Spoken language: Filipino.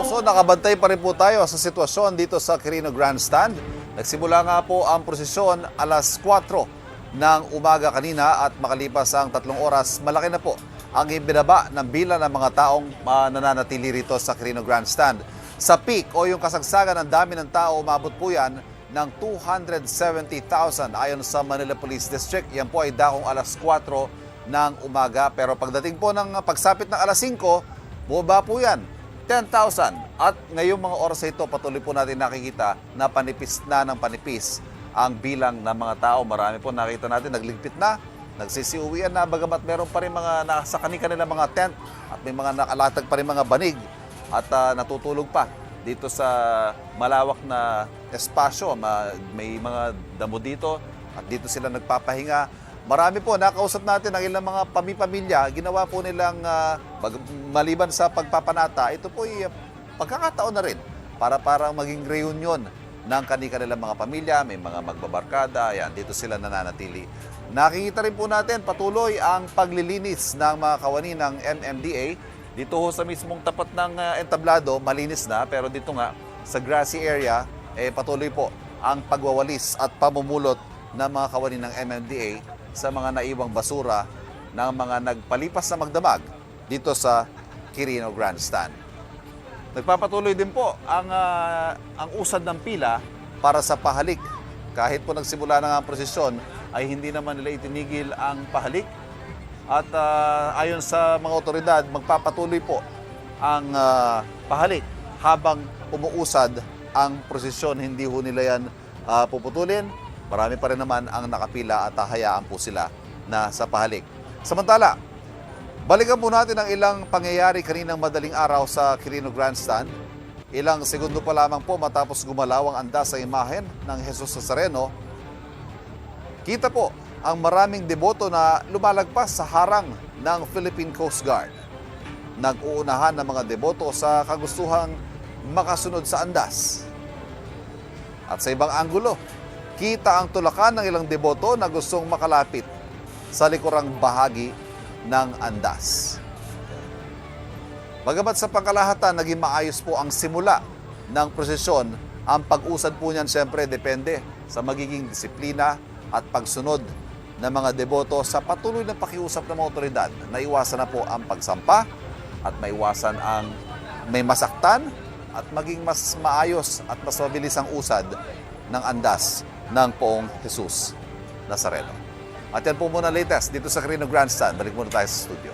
So nakabantay pa rin po tayo sa sitwasyon dito sa Quirino Grandstand. Nagsimula nga po ang prosesyon alas 4 ng umaga kanina at makalipas ang 3 oras, malaki na po ang ibinaba ng bilang ng mga taong nananatili rito sa Quirino Grandstand. Sa peak o yung kasagsagan ng dami ng tao, umabot po yan ng 270,000 ayon sa Manila Police District. Yan po ay dakong alas 4 ng umaga. Pero pagdating po ng pagsapit ng alas 5, bumaba po yan 10,000. At ngayong mga oras ito, patuloy po natin nakikita na panipis na ng panipis ang bilang ng mga tao. Marami po nakita natin, nagligpit na, nagsisiuwian na, bagamat meron pa rin mga nasa kanila mga tent at may mga nakalatag pa rin mga banig at natutulog pa dito sa malawak na espasyo. May mga damo dito at dito sila nagpapahinga. Marami po, nakausap natin ang ilang mga pamilya, ginawa po nilang maliban sa pagpapanata, ito po ay pagkakataon na rin para maging reunion ng kanilang mga pamilya, may mga magbabarkada, yan, dito sila nananatili. Nakikita rin po natin patuloy ang paglilinis ng mga kawani ng MMDA. Dito ho sa mismong tapat ng entablado, malinis na, pero dito nga sa grassy area, patuloy po ang pagwawalis at pamumulot ng mga kawani ng MMDA sa mga naiwang basura ng mga nagpalipas na magdamag dito sa Quirino Grandstand. Nagpapatuloy din po ang usad ng pila para sa pahalik. Kahit po nagsimula na nga ang prosesyon, ay hindi naman nila itinigil ang pahalik. At ayon sa mga otoridad, magpapatuloy po ang pahalik habang umuusad ang prosesyon. Hindi ho nila yan puputulin. Marami pa rin naman ang nakapila at hayaan po sila na sa pahalik. Samantala, balikan po natin ang ilang pangyayari kaninang madaling araw sa Quirino Grandstand. Ilang segundo pa lamang po matapos gumalaw ang andas sa imahen ng Jesus Nazareno, kita po ang maraming deboto na lumalagpas sa harang ng Philippine Coast Guard. Nag-uunahan ng mga deboto sa kagustuhang makasunod sa andas. At sa ibang anggulo, kita ang tulakan ng ilang deboto na gustong makalapit sa likurang bahagi ng andas. Bagamat sa pangkalahatan, naging maayos po ang simula ng prosesyon, ang pag-usad po niyan siyempre depende sa magiging disiplina at pagsunod ng mga deboto sa patuloy na pakiusap ng mga otoridad na iwasan na po ang pagsampa at maiwasan ang may masaktan at maging mas maayos at mas mabilis ang usad ng andas ng Poong Jesus Nazareno. At yan po muna latest dito sa Quirino Grandstand. Balik muna tayo sa studio.